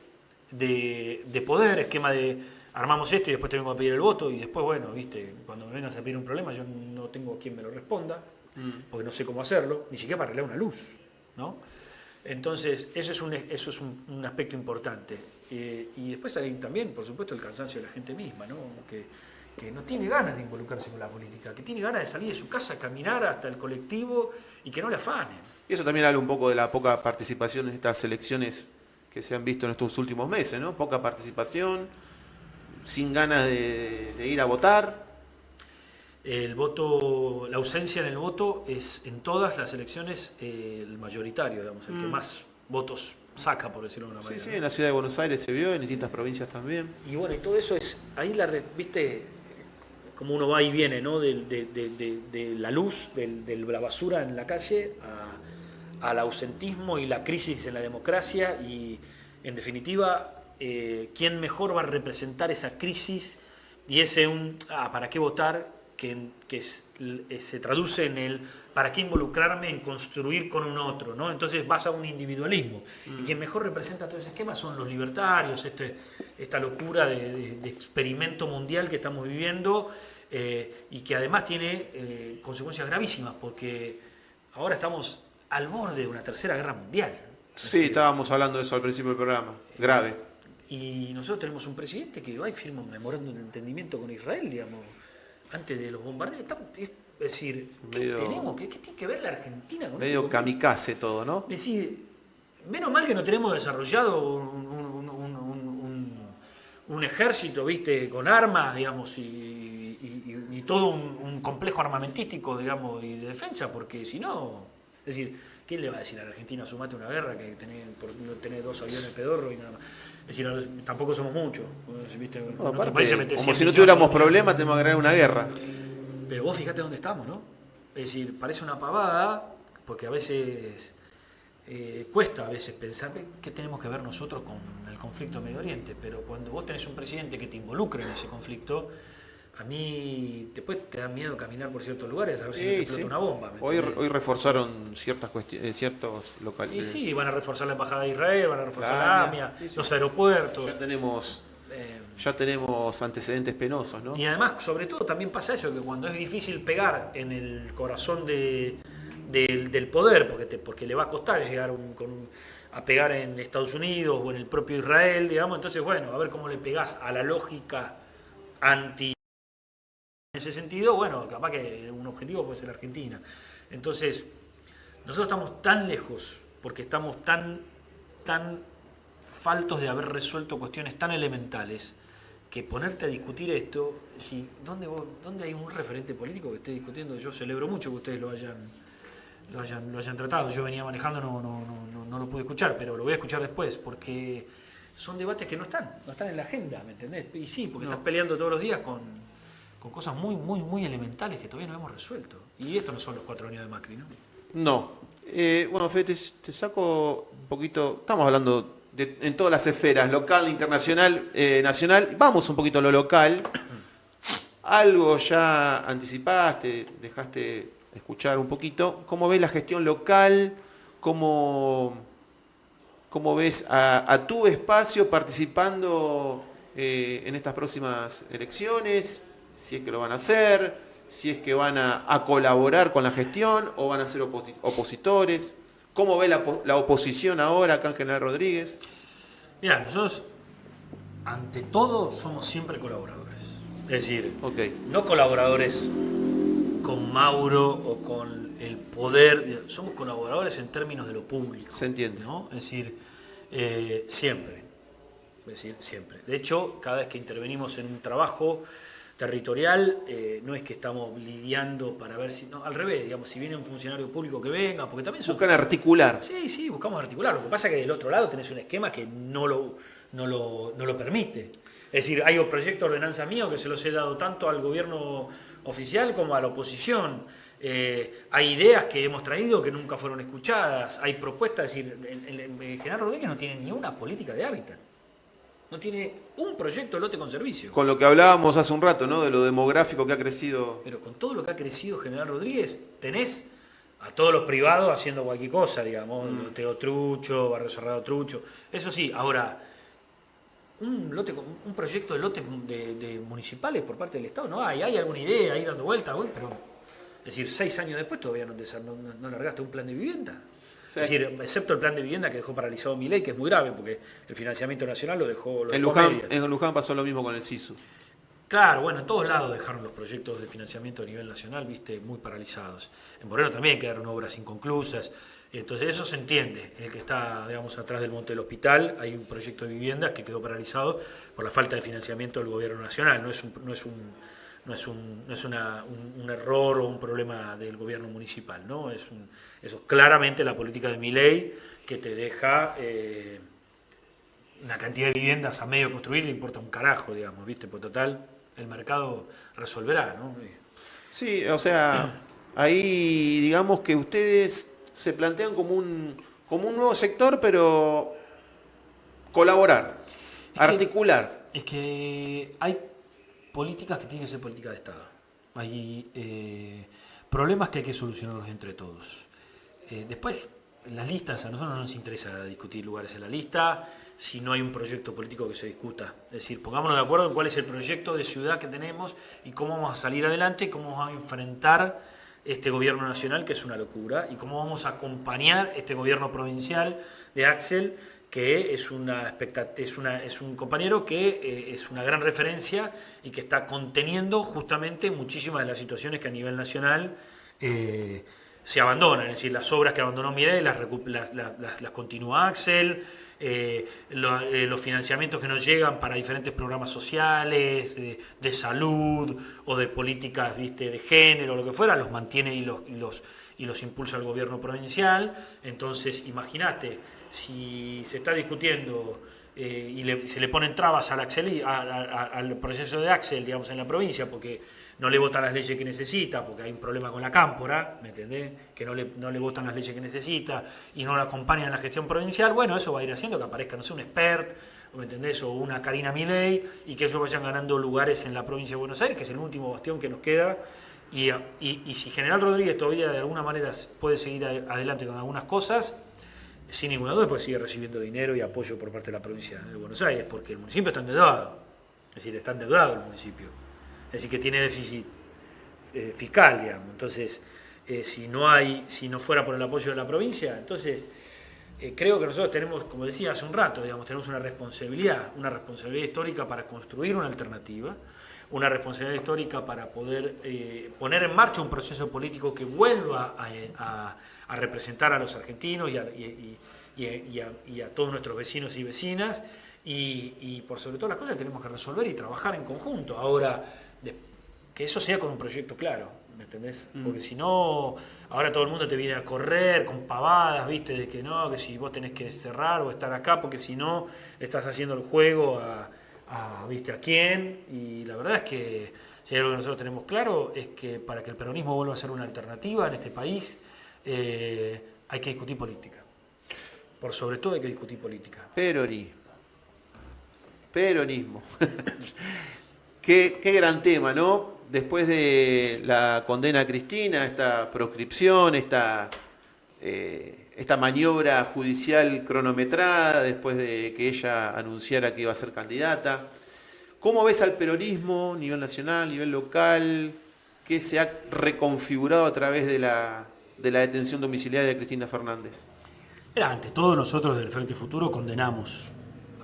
poder, esquemas de armamos esto y después te vengo a pedir el voto y después, bueno, viste, cuando me vengas a pedir un problema yo no tengo quien me lo responda, porque no sé cómo hacerlo, ni siquiera para arreglar una luz, ¿no? Entonces, eso es un aspecto importante. Y después hay también, por supuesto, el cansancio de la gente misma, ¿no? Que no tiene ganas de involucrarse con la política, que tiene ganas de salir de su casa, caminar hasta el colectivo y que no le afanen. Y eso también habla un poco de la poca participación en estas elecciones que se han visto en estos últimos meses, ¿no? Poca participación, sin ganas de ir a votar. El voto, la ausencia en el voto es en todas las elecciones el mayoritario, digamos, el que más votos saca, por decirlo de una manera. Sí, en la ciudad de Buenos Aires se vio, en distintas provincias también. Y bueno, y todo eso es, ahí viste, como uno va y viene, ¿no? De la luz, de la basura en la calle, al ausentismo y la crisis en la democracia y, en definitiva, ¿quién mejor va a representar esa crisis y ese ¿para qué votar? Que se traduce en el ¿para qué involucrarme en construir con un otro? ¿No? Entonces vas a un individualismo. Y quien mejor representa todo ese esquema son los libertarios, esta locura de experimento mundial que estamos viviendo y que además tiene consecuencias gravísimas porque ahora estamos al borde de una tercera guerra mundial. Sí, estábamos hablando de eso al principio del programa. Grave. Y nosotros tenemos un presidente que va y firma un memorándum de entendimiento con Israel, digamos, antes de los bombardeos. Es decir, ¿qué tiene que ver la Argentina con medio esto? kamikaze todo, ¿no? Es decir, menos mal que no tenemos desarrollado un ejército, ¿viste? Con armas, digamos, y todo un complejo armamentístico, digamos, y de defensa, porque si no, es decir, ¿quién le va a decir a la Argentina sumate una guerra que tenés 2 aviones pedorro y nada más? Es decir, tampoco somos muchos. ¿Viste? No, aparte, como si no tuviéramos problemas, tenemos que ganar una guerra. Pero vos fijate dónde estamos, ¿no? Es decir, parece una pavada, porque a veces cuesta a veces pensar qué tenemos que ver nosotros con el conflicto de Medio Oriente, pero cuando vos tenés un presidente que te involucra en ese conflicto, a mí después te da miedo caminar por ciertos lugares a ver si no te Sí, explota sí. una bomba. ¿Me Hoy, entendés? hoy reforzaron ciertas cuestiones, ciertos Y locales. sí, van a reforzar la Embajada de Israel, van a reforzar La la AMIA, AMIA, sí, sí. los aeropuertos. eh, Ya tenemos antecedentes penosos, ¿no? y además, sobre todo, también pasa eso, que cuando es difícil pegar en el corazón del poder, porque le va a costar llegar a pegar en Estados Unidos o en el propio Israel, digamos, entonces, bueno, a ver cómo le pegás a la lógica anti. En ese sentido, bueno, capaz que un objetivo puede ser Argentina. Entonces, nosotros estamos tan lejos, porque estamos tan faltos de haber resuelto cuestiones tan elementales, que ponerte a discutir esto, ¿dónde hay un referente político que esté discutiendo? Yo celebro mucho que ustedes lo hayan tratado. Yo venía manejando, no lo pude escuchar, pero lo voy a escuchar después, porque son debates que no están en la agenda, ¿me entendés? Y sí, porque No. estás peleando todos los días con cosas muy elementales que todavía no hemos resuelto. Y esto no son los 4 años de Macri, ¿no? No. Bueno, Fede, te saco un poquito. Estamos hablando en todas las esferas, local, internacional, nacional. Vamos un poquito a lo local. Algo ya anticipaste, dejaste escuchar un poquito. ¿Cómo ves la gestión local? ¿Cómo ves a tu espacio participando en estas próximas elecciones? Si es que lo van a hacer, si es que van a colaborar con la gestión o van a ser opositores. ¿Cómo ve la oposición ahora acá en General Rodríguez? Mira, nosotros ante todo somos siempre colaboradores. Es decir, Ok, no colaboradores con Mauro o con el poder, somos colaboradores en términos de lo público. se entiende. ¿No? Es decir, siempre. Es decir, siempre. De hecho, cada vez que intervenimos en un trabajo territorial, no es que estamos lidiando para ver si. No, al revés, digamos, si viene un funcionario público que venga, porque también son. Buscan articular. Sí, buscamos articular. Lo que pasa es que del otro lado tenés un esquema que no lo permite. Es decir, hay proyectos de ordenanza mío que se los he dado tanto al gobierno oficial como a la oposición. Hay ideas que hemos traído que nunca fueron escuchadas. Hay propuestas. Es decir, General Rodríguez no tiene ni una política de hábitat. No tiene un proyecto de lote con servicio. Con lo que hablábamos hace un rato, ¿no? De lo demográfico que ha crecido. Pero con todo lo que ha crecido General Rodríguez, tenés a todos los privados haciendo cualquier cosa, digamos, loteo trucho, barrio cerrado trucho. Eso sí, ahora, un proyecto de lotes de municipales por parte del Estado no hay. Hay alguna idea ahí dando vuelta, pero. Es decir, 6 años después todavía no largaste un plan de vivienda. Sí. Es decir, excepto el plan de vivienda que dejó paralizado Milei, que es muy grave, porque el financiamiento nacional lo dejó En a medias. Luján pasó lo mismo con el SISU. Claro, bueno, en todos lados dejaron los proyectos de financiamiento a nivel nacional, viste, muy paralizados. En Moreno también quedaron obras inconclusas. Entonces eso se entiende. El que está, digamos, atrás del Monte del Hospital, hay un proyecto de viviendas que quedó paralizado por la falta de financiamiento del gobierno nacional. No es un error o un problema del gobierno municipal, ¿no? Eso es claramente la política de Milei, que te deja una cantidad de viviendas a medio construir, le importa un carajo, digamos, ¿viste? Por total, el mercado resolverá, ¿no? Sí, o sea, ahí digamos que ustedes se plantean como un nuevo sector, pero colaborar, articular. Es que hay políticas que tienen que ser políticas de Estado. Hay problemas que hay que solucionarlos entre todos. Después, en las listas, a nosotros no nos interesa discutir lugares en la lista si no hay un proyecto político que se discuta. Es decir, pongámonos de acuerdo en cuál es el proyecto de ciudad que tenemos y cómo vamos a salir adelante y cómo vamos a enfrentar este gobierno nacional, que es una locura, y cómo vamos a acompañar este gobierno provincial de Axel, que es un compañero que es una gran referencia y que está conteniendo justamente muchísimas de las situaciones que a nivel nacional se abandonan. Es decir, las obras que abandonó Milei las continúa Axel, los financiamientos que nos llegan para diferentes programas sociales, de salud o de políticas, ¿viste?, de género, lo que fuera, los mantiene y los impulsa el gobierno provincial. Entonces, imagínate, si se está discutiendo y se le ponen trabas al proceso de Axel, digamos, en la provincia, porque no le votan las leyes que necesita, porque hay un problema con la cámpora, ¿me entendés? Que no le votan las leyes que necesita y no la acompañan en la gestión provincial, bueno, eso va a ir haciendo que aparezca, no sé, un expert, ¿me entendés? O una Karina Milei, y que ellos vayan ganando lugares en la provincia de Buenos Aires, que es el último bastión que nos queda. Y si General Rodríguez todavía de alguna manera puede seguir adelante con algunas cosas, sin ninguna duda puede seguir recibiendo dinero y apoyo por parte de la provincia de Buenos Aires, porque el municipio está endeudado, es decir, está endeudado el municipio, es decir, que tiene déficit fiscal, digamos. Entonces, si no fuera por el apoyo de la provincia, entonces creo que nosotros tenemos, como decía hace un rato, digamos, tenemos una responsabilidad histórica para construir una alternativa, una responsabilidad histórica para poder poner en marcha un proceso político que vuelva a representar a los argentinos y a todos nuestros vecinos y vecinas, y por sobre todas las cosas tenemos que resolver y trabajar en conjunto. Ahora, que eso sea con un proyecto claro, ¿me entendés? Porque si no, ahora todo el mundo te viene a correr con pavadas, ¿viste? De que no, que si vos tenés que cerrar o estar acá, porque si no, le estás haciendo el juego ¿viste a quién? Y la verdad es que si hay algo que nosotros tenemos claro es que para que el peronismo vuelva a ser una alternativa en este país hay que discutir política. Por sobre todo hay que discutir política. Peronismo. Qué gran tema, ¿no? Después de la condena a Cristina, esta proscripción, esta maniobra judicial cronometrada, después de que ella anunciara que iba a ser candidata. ¿Cómo ves al peronismo a nivel nacional, a nivel local, que se ha reconfigurado a través de la detención domiciliaria de Cristina Fernández? Mira, ante todo nosotros del Frente Futuro condenamos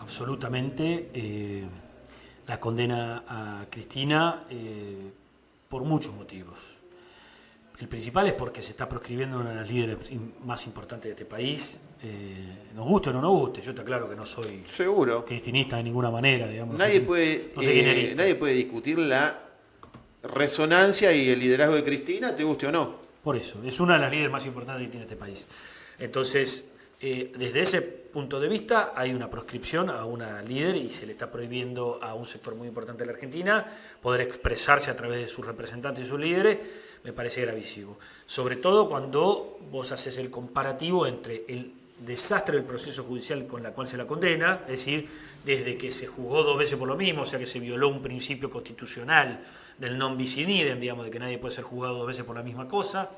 absolutamente la condena a Cristina por muchos motivos. El principal es porque se está proscribiendo una de las líderes más importantes de este país. Nos guste o no nos guste, yo está claro que no soy seguro cristinista de ninguna manera. Digamos, nadie puede discutir la resonancia y el liderazgo de Cristina, te guste o no. Por eso, es una de las líderes más importantes que tiene este país. Entonces, desde ese punto de vista hay una proscripción a una líder y se le está prohibiendo a un sector muy importante de la Argentina poder expresarse a través de sus representantes y sus líderes. Me parece gravísimo. Sobre todo cuando vos haces el comparativo entre el desastre del proceso judicial con la cual se la condena, es decir, desde que se juzgó 2 veces por lo mismo, o sea que se violó un principio constitucional del non bis in idem, digamos, de que nadie puede ser juzgado 2 veces por la misma cosa,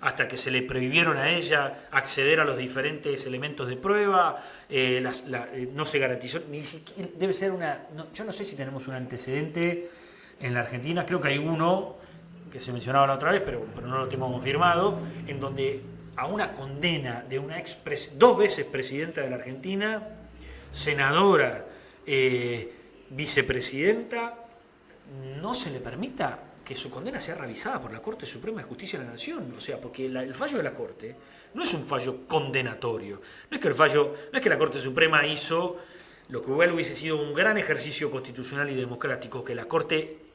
hasta que se le prohibieron a ella acceder a los diferentes elementos de prueba, no se garantizó, ni siquiera, debe ser yo no sé si tenemos un antecedente en la Argentina, creo que hay uno que se mencionaba la otra vez, pero no lo tengo confirmado, en donde a una condena de una 2 veces presidenta de la Argentina, senadora, vicepresidenta, no se le permita que su condena sea revisada por la Corte Suprema de Justicia de la Nación. O sea, porque el fallo de la Corte no es un fallo condenatorio. No es que la Corte Suprema hizo lo que igual hubiese sido un gran ejercicio constitucional y democrático, que la Corte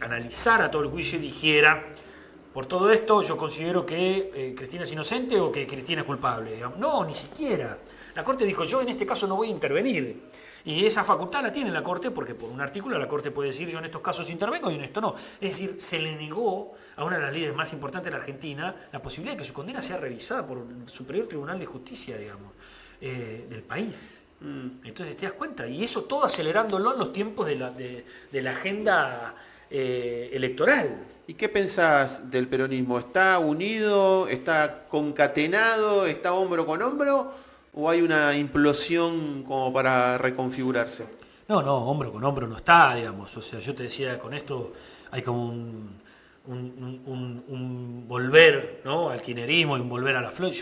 analizara todo el juicio y dijera: por todo esto yo considero que Cristina es inocente o que Cristina es culpable. Digamos. No, ni siquiera. La Corte dijo: yo en este caso no voy a intervenir. Y esa facultad la tiene la Corte porque por un artículo la Corte puede decir: yo en estos casos intervengo y en esto no. Es decir, se le negó a una de las líderes más importantes de la Argentina la posibilidad de que su condena sea revisada por el Superior Tribunal de Justicia, digamos, del país. Entonces te das cuenta, y eso todo acelerándolo en los tiempos de la agenda electoral. ¿Y qué pensás del peronismo? ¿Está unido? ¿Está concatenado? ¿Está hombro con hombro? ¿O hay una implosión como para reconfigurarse? No, hombro con hombro no está, digamos. O sea, yo te decía, con esto hay como un volver, ¿no?, al kirchnerismo y un volver a la flor. Es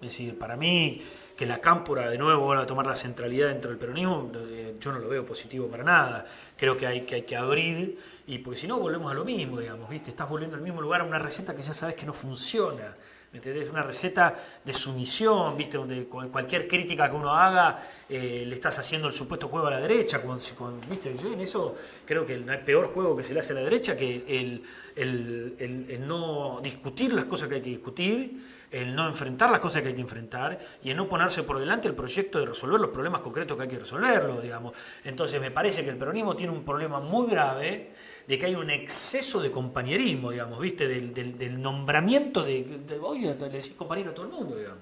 decir, para mí, que la cámpora de nuevo vuelva a tomar la centralidad dentro del peronismo, yo no lo veo positivo para nada. Creo que hay que abrir, y porque si no volvemos a lo mismo, digamos, ¿viste? Estás volviendo al mismo lugar a una receta que ya sabes que no funciona. ¿Me entendés? Una receta de sumisión, ¿viste? Donde cualquier crítica que uno haga le estás haciendo el supuesto juego a la derecha. ¿Viste? Yo en eso creo que el peor juego que se le hace a la derecha que el no discutir las cosas que hay que discutir, el no enfrentar las cosas que hay que enfrentar y en no ponerse por delante el proyecto de resolver los problemas concretos que hay que resolverlo, digamos. Entonces me parece que el peronismo tiene un problema muy grave de que hay un exceso de compañerismo, digamos, ¿viste? Del nombramiento oye, le decís compañero a todo el mundo, digamos.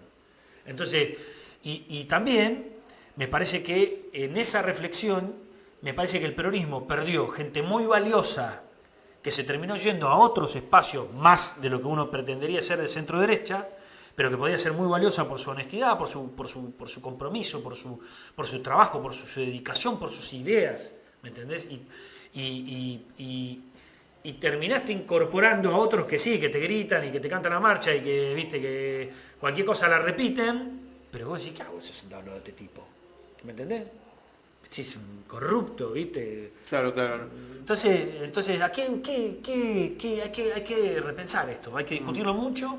Entonces, y también me parece que en esa reflexión, me parece que el peronismo perdió gente muy valiosa que se terminó yendo a otros espacios más de lo que uno pretendería ser de centro derecha, pero que podía ser muy valiosa por su honestidad, por su compromiso, por su trabajo, por su dedicación, por sus ideas, ¿me entendés? Y terminaste incorporando a otros que sí, que te gritan y que te cantan la marcha y que, viste, que cualquier cosa la repiten, pero vos decís, ¿qué hago eso sentado de este tipo? ¿Me entendés? Sí, es un corrupto, ¿viste? Claro, claro. Entonces ¿a quién, hay que repensar esto, hay que discutirlo mucho,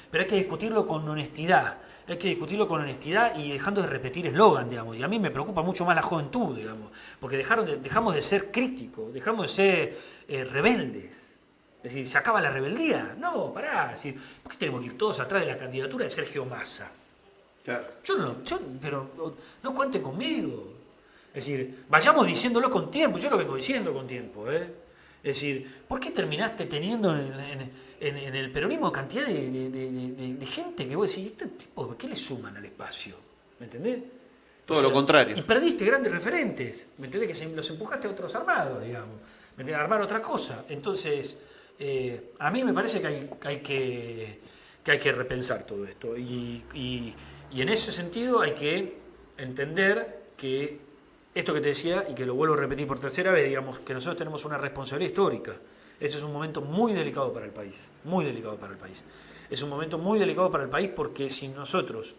pero hay que discutirlo con honestidad. Hay que discutirlo con honestidad y dejando de repetir eslogan, digamos. Y a mí me preocupa mucho más la juventud, digamos, porque dejamos de ser críticos, dejamos de ser rebeldes. Es decir, ¿se acaba la rebeldía? No, pará. Es decir, ¿por qué tenemos que ir todos atrás de la candidatura de Sergio Massa? Claro. Pero no cuenten conmigo. Es decir, vayamos diciéndolo con tiempo, yo lo vengo diciendo con tiempo. Es decir, ¿por qué terminaste teniendo en el peronismo cantidad de gente que vos decís, este tipo, ¿qué le suman al espacio? ¿Me entendés? Todo lo contrario. Y perdiste grandes referentes, ¿me entendés? Que los empujaste a otros armados, digamos, ¿me entendés? A armar otra cosa. Entonces, a mí me parece que hay que repensar todo esto. Y en ese sentido hay que entender que esto que te decía, y que lo vuelvo a repetir por tercera vez, digamos, que nosotros tenemos una responsabilidad histórica. Este es un momento muy delicado para el país, muy delicado para el país. Es un momento muy delicado para el país porque si nosotros,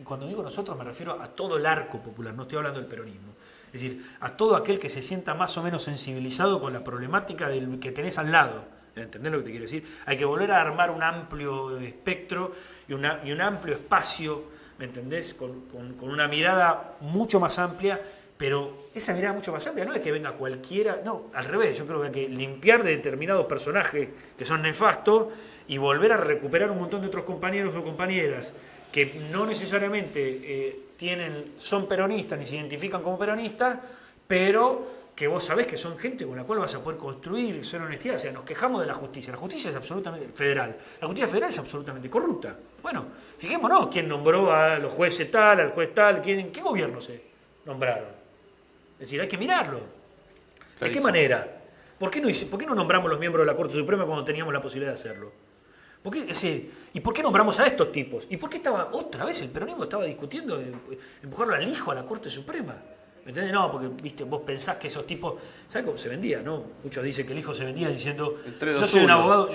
cuando digo nosotros me refiero a todo el arco popular, no estoy hablando del peronismo, es decir, a todo aquel que se sienta más o menos sensibilizado con la problemática del que tenés al lado. ¿Entendés lo que te quiero decir? Hay que volver a armar un amplio espectro y un amplio espacio, ¿me entendés? Con una mirada mucho más amplia, pero esa mirada mucho más amplia no es que venga cualquiera, no, al revés, yo creo que hay que limpiar de determinados personajes que son nefastos y volver a recuperar un montón de otros compañeros o compañeras que no necesariamente son peronistas ni se identifican como peronistas, pero que vos sabés que son gente con la cual vas a poder construir, ser honestidad. O sea, nos quejamos de la justicia es absolutamente federal. La justicia federal es absolutamente corrupta. Bueno, fijémonos quién nombró a los jueces tal, al juez tal, ¿en qué gobierno se nombraron? Es decir, hay que mirarlo. Clarísimo. ¿De qué manera? ¿Por qué no nombramos los miembros de la Corte Suprema cuando teníamos la posibilidad de hacerlo? Es decir, ¿y por qué nombramos a estos tipos? ¿Y por qué otra vez el peronismo estaba discutiendo de empujarlo al hijo a la Corte Suprema? ¿Me entendés? No, porque viste, vos pensás que esos tipos, ¿sabés cómo se vendía? ¿No? Muchos dicen que el hijo se vendía diciendo, yo soy un abogado,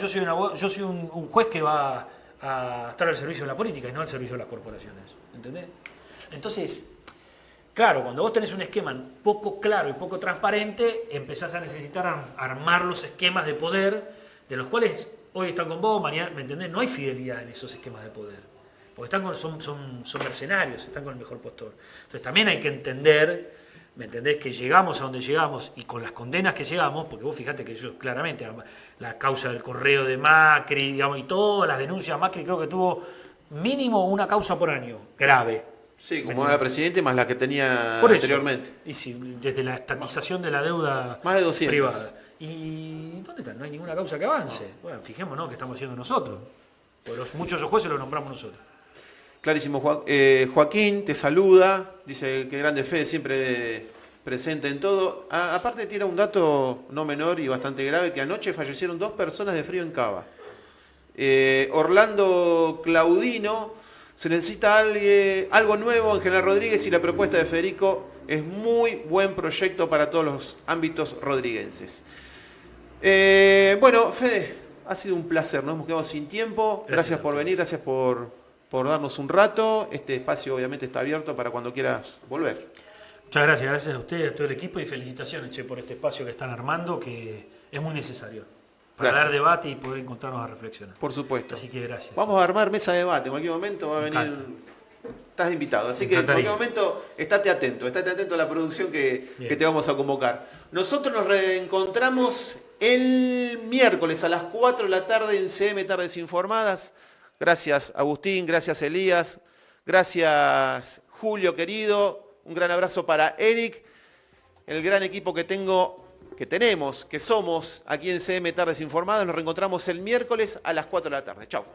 yo soy un juez que va a estar al servicio de la política y no al servicio de las corporaciones. ¿Entendés? Entonces, claro, cuando vos tenés un esquema poco claro y poco transparente, empezás a necesitar armar los esquemas de poder, de los cuales hoy están con vos, mañana, ¿me entendés? No hay fidelidad en esos esquemas de poder. Porque son mercenarios, están con el mejor postor. Entonces también hay que entender, ¿me entendés? Que llegamos a donde llegamos y con las condenas que llegamos, porque vos fijate que yo claramente, la causa del correo de Macri, digamos, y todas las denuncias, Macri creo que tuvo mínimo una causa por año, grave. Sí, como era presidente, más la que tenía anteriormente. Y sí, desde la estatización de la deuda más de 200. Privada. ¿Y dónde está? No hay ninguna causa que avance. No. Bueno, fijémonos qué estamos haciendo nosotros. Porque muchos de los jueces los nombramos nosotros. Clarísimo. Joaquín te saluda, dice que grande Fede siempre presente en todo. Aparte tira un dato no menor y bastante grave, que anoche fallecieron 2 personas de frío en Cava. Orlando Claudino, se necesita algo nuevo en General Rodríguez y la propuesta de Federico es muy buen proyecto para todos los ámbitos rodriguenses. Bueno, Fede, ha sido un placer, nos hemos quedado sin tiempo. Gracias por venir, gracias por darnos un rato. Este espacio obviamente está abierto para cuando quieras volver. Muchas gracias a ustedes, a todo el equipo y felicitaciones por este espacio que están armando, que es muy necesario para dar debate y poder encontrarnos a reflexionar. Por supuesto. Así que gracias. Vamos a armar mesa de debate, en cualquier momento va a venir. Estás invitado, así que en cualquier momento estate atento a la producción que te vamos a convocar. Nosotros nos reencontramos el miércoles a las 4 de la tarde en CM Tardes Informadas. Gracias, Agustín. Gracias, Elías. Gracias, Julio, querido. Un gran abrazo para Eric, el gran equipo que tenemos, que somos aquí en CM Tardes Informadas. Nos reencontramos el miércoles a las 4 de la tarde. Chau.